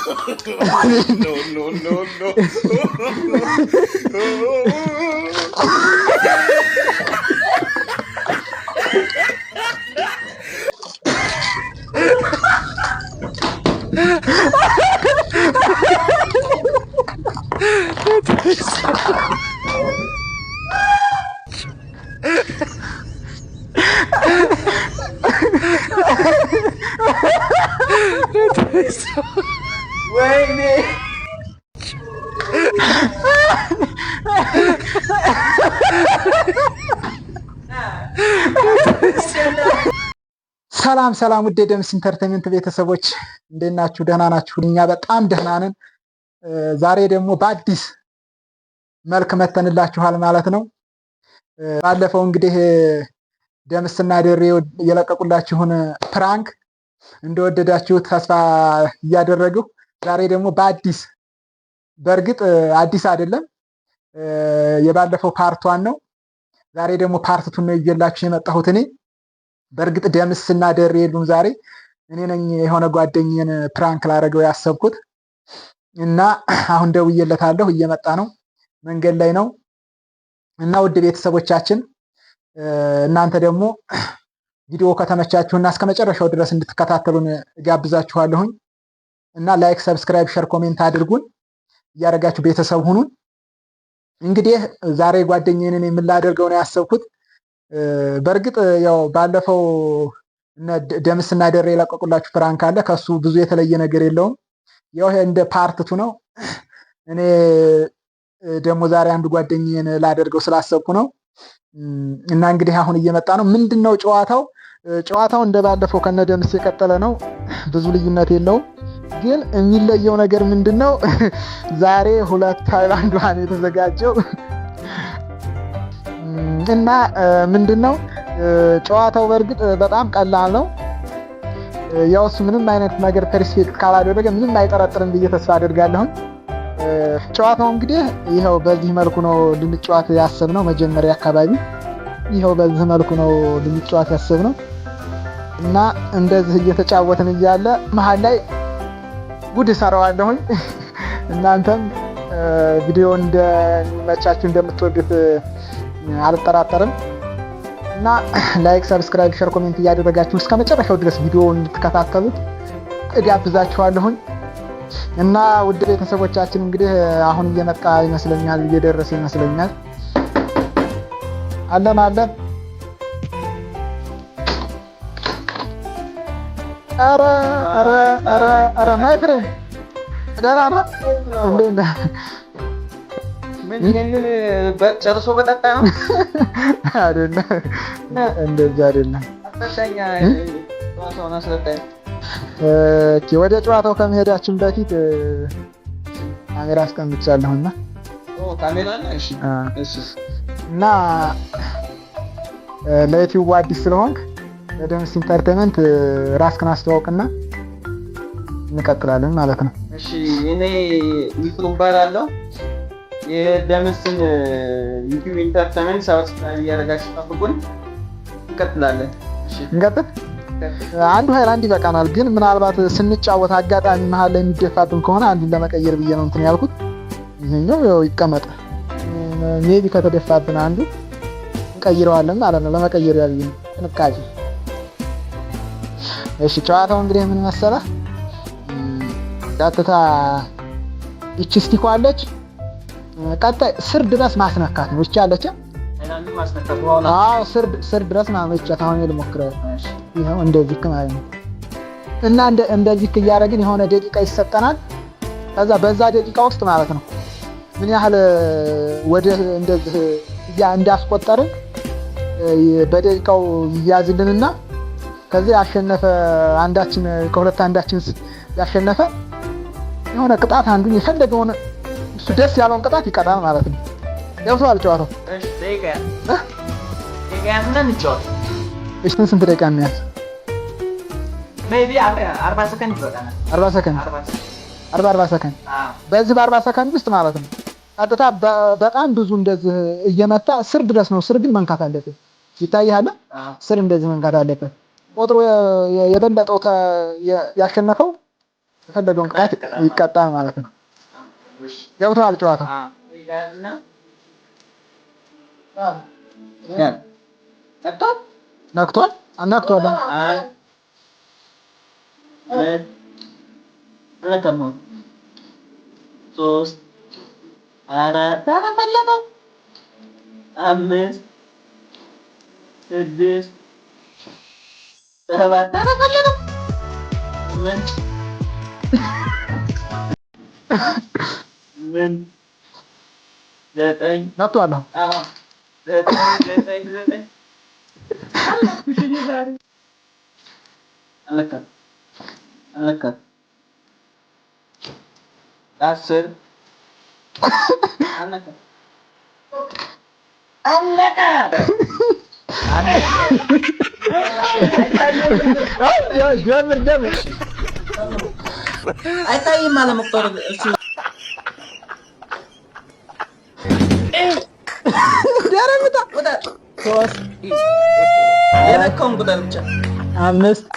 no. Wait. ሰላም ውድ የደምስ ኢንተርቴይንመንት ቤተሰቦች እንዴት ናችሁ? ደህና ናችሁ? እኛ በጣም ደህና ነን። ዛሬ ደግሞ በአዲስ መልክ መተንላችኋል ማለት ነው። ባለፈው እንግዲህ ደምስና ደሬ የለቀቁላችሁን ፕራንክ እንደወደዳችሁት ተስፋ እያደረግሁ ዛሬ ደግሞ በአዲስ በእርግጥ አዲስ አይደለም፣ የባለፈው ፓርቷን ነው። ዛሬ ደግሞ ፓርቱን ነው ይዤላችሁ የመጣሁት እኔ። በእርግጥ ደምስና ደሬ የሉም ዛሬ። እኔ ነኝ የሆነ ጓደኛዬን ፕራንክ ላደርገው ያሰብኩት እና አሁን ደውዬለታለሁ። እየመጣ ነው፣ መንገድ ላይ ነው። እና ውድ ቤተሰቦቻችን እናንተ ደግሞ ቪዲዮ ከተመቻችሁና እስከ መጨረሻው ድረስ እንድትከታተሉን እጋብዛችኋለሁኝ። እና ላይክ፣ ሰብስክራይብ፣ ሸር፣ ኮሜንት አድርጉን እያደረጋችሁ ቤተሰብ ሁኑን። እንግዲህ ዛሬ ጓደኛዬን የምላደርገው ነው ያሰብኩት። በእርግጥ ያው ባለፈው ደምስና ደሬ የለቀቁላችሁ ፕራንክ አለ። ከሱ ብዙ የተለየ ነገር የለውም። ያው እንደ ፓርትቱ ነው። እኔ ደግሞ ዛሬ አንድ ጓደኛዬን ላደርገው ስላሰብኩ ነው። እና እንግዲህ አሁን እየመጣ ነው። ምንድነው ጨዋታው? ጨዋታው እንደባለፈው ከነ ደምስ የቀጠለ ነው። ብዙ ልዩነት የለውም። ግን የሚለየው ነገር ምንድነው? ዛሬ 2 ሃይላንድ ውሃ ነው የተዘጋጀው። እና ምንድነው ጨዋታው? በእርግጥ በጣም ቀላል ነው። ያው እሱ ምንም አይነት ነገር ፐርስፔክት ካላደረገ ምንም አይጠረጥርም ብዬ ተስፋ አደርጋለሁ። ጨዋታው እንግዲህ ይኸው በዚህ መልኩ ነው ልንጫወት ያሰብነው። መጀመሪያ አካባቢ ይኸው በዚህ መልኩ ነው ልንጫወት ያሰብነው እና እንደዚህ እየተጫወትን እያለ መሀል ላይ ጉድ እሰራዋለሁኝ። እናንተም ቪዲዮ እንደሚመቻችሁ እንደምትወዱት አልጠራጠርም። እና ላይክ፣ ሰብስክራይብ፣ ሸር፣ ኮሜንት እያደረጋችሁ እስከ መጨረሻው ድረስ ቪዲዮውን እንድትከታተሉት እጋብዛችኋለሁኝ። እና ውድ ቤተሰቦቻችን እንግዲህ አሁን እየመጣ ይመስለኛል፣ እየደረሰ ይመስለኛል። አለን ኧረ ማይፍሬ ደህና ነህ? እንዴት ነህ? ጨርሶ በጠጣ ነው አይደለም? እንደዛ አይደለም። ወደ ጨዋታው ከመሄዳችን በፊት ካሜራ አስቀምጫለሁና እና ለዩቲዩብ አዲስ ስለሆንክ ለደምስ ኢንተርቴይንመንት ራስክን አስተዋውቅና እንቀጥላለን ማለት ነው። እሺ፣ እኔ ዩቲዩብ እባላለሁ። የደምስን ዩቲዩብ ኢንተርቴይንመንት ሰብስክራይብ እያደረጋችሁ ጠብቁን። እንቀጥላለን። እሺ፣ እንቀጥል። አንዱ ሃይላንድ ይበቃናል። ግን ምናልባት ስንጫወት አጋጣሚ መሀል ላይ የሚደፋብን ከሆነ አንዱን ለመቀየር ብዬ ነው እንትን ያልኩት። ይሄኛው ያው ይቀመጥ። ሜቢ ከተደፋብን አንዱ እንቀይረዋለን ማለት ነው። ለመቀየር ያብይ ጥንቃቄ። እሺ፣ ጨዋታው እንግዲህ ምን መሰለህ? ዳትታ እቺ ስቲክ አለች። ቀጣይ ስር ድረስ ማስነካት ነው። እቺ አለች። አዎ፣ ስር ድረስ ማመቻት። አሁን ልሞክረው። ይሄው እንደዚህ ማለት ነው። እና እንደዚህ እያደረግን የሆነ ደቂቃ ይሰጠናል። ከዛ በዛ ደቂቃ ውስጥ ማለት ነው ምን ያህል ወደ እንደዚህ እንዳስቆጠርን በደቂቃው ይያዝልንና ከዚህ ያሸነፈ አንዳችን ከሁለት አንዳችን ያሸነፈ የሆነ ቅጣት አንዱን የፈለገውን እሱ ደስ ያለውን ቅጣት ይቀጣል ማለት ነው። ገብቶሃል ጨዋታው? እሺ፣ ደቂቃ እንጫወት። እሺ፣ ስንት ደቂቃ እንያዝ? ሜቢ 40 ሰከንድ ይበቃናል። 40 ሰከንድ 40 ሰከንድ። በዚህ በ40 ሰከንድ ውስጥ ማለት ነው ቀጥታ በጣም ብዙ እንደዚህ እየመታ ስር ድረስ ነው። ስር ግን መንካት አለበት። ይታያል። ስር እንደዚህ መንካት አለበት። ቁጥሩ የበለጠው ያሸነፈው የፈለገውን ቅጣት ይቀጣል ማለት ነው። ገብቶሃል ጨዋታው? ነክቷል ነክቷል። ሶስት አራት አምስት ስድስት ሰባት ምን ዘጠኝ ነክቷል። ዘጠኝ አለካት 10 አለቀ። ጀምር አይታይም አለ መቁጠር እሱ ደረምታ ወጣ 3 የነካውን ቁጥር ብቻ 5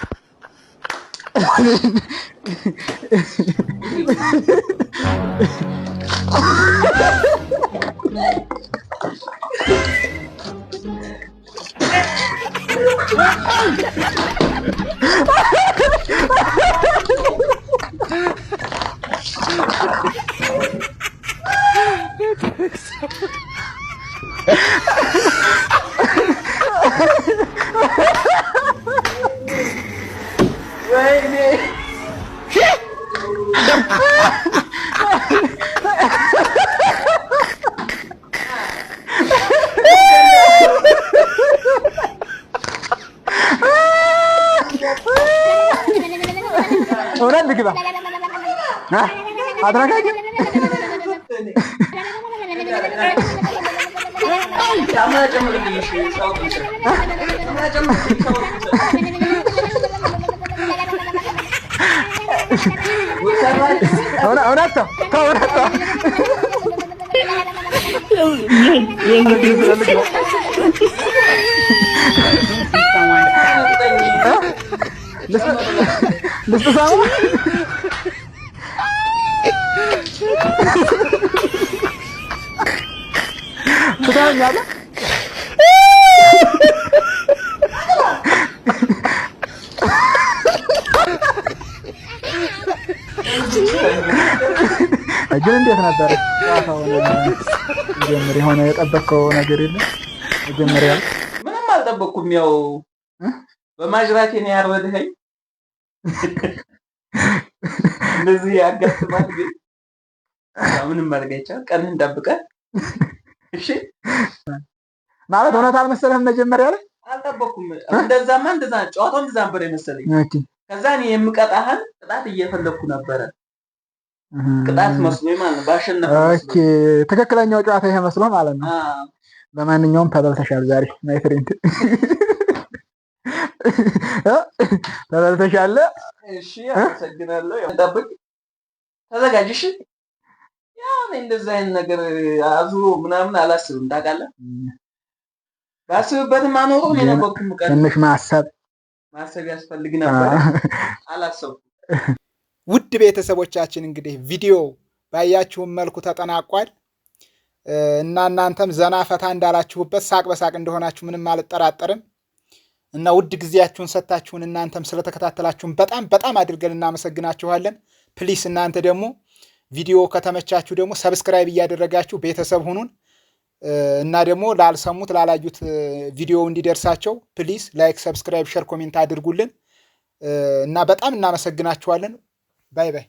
እውነት ልግባ አድረጋጅ እውነት ልስጥሳማ ትታኛለህ። ግን እንዴት ነበር ጀምር? የሆነ የጠበቅከው ነገር የለም? መጀመሪያ ምንም አልጠበቅኩም። ያው በማጅራቴ ነው ያረደኸኝ። እንደዚህ ያጋጥማል። ግን ምንም ማድረግ አይቻልም። ቀንህን ጠብቀህ እሺ። ማለት እውነት አልመሰለህም መጀመሪያ ላይ? አልጠበቅኩም። እንደዛማ እንደዛ ጨዋታው እንደዛ ነበር የመሰለኝ። ከዛ እኔ የምቀጣህን ቅጣት እየፈለግኩ ነበረ። ቅጣት መስሎኝ ማለት ነው። ባሸነፈ ኦኬ፣ ትክክለኛው ጨዋታ ይሄ መስሎ ማለት ነው። በማንኛውም ተበልተሻል ዛሬ ማይ ፍሬንድ ተበልተሻል። እሺ፣ አመሰግናለሁ። ያው ጠብቅ፣ ተዘጋጅ። እሺ፣ ያው እንደዛ አይነት ነገር አዙሮ ምናምን አላስብም። ታውቃለህ፣ ባስብበትም አኖሮ ነው የነበርኩም። ቀን ትንሽ ማሰብ ያስፈልግ ነበር። አላሰብኩም። ውድ ቤተሰቦቻችን እንግዲህ ቪዲዮ ባያችሁም መልኩ ተጠናቋል እና እናንተም ዘና ፈታ እንዳላችሁበት ሳቅ በሳቅ እንደሆናችሁ ምንም አልጠራጠርም። እና ውድ ጊዜያችሁን ሰጥታችሁን እናንተም ስለተከታተላችሁን በጣም አድርገን እናመሰግናችኋለን። ፕሊስ እናንተ ደግሞ ቪዲዮ ከተመቻችሁ ደግሞ ሰብስክራይብ እያደረጋችሁ ቤተሰብ ሁኑን እና ደግሞ ላልሰሙት ላላዩት ቪዲዮ እንዲደርሳቸው ፕሊስ ላይክ፣ ሰብስክራይብ፣ ሼር፣ ኮሜንት አድርጉልን እና በጣም እናመሰግናችኋለን። ባይ ባይ።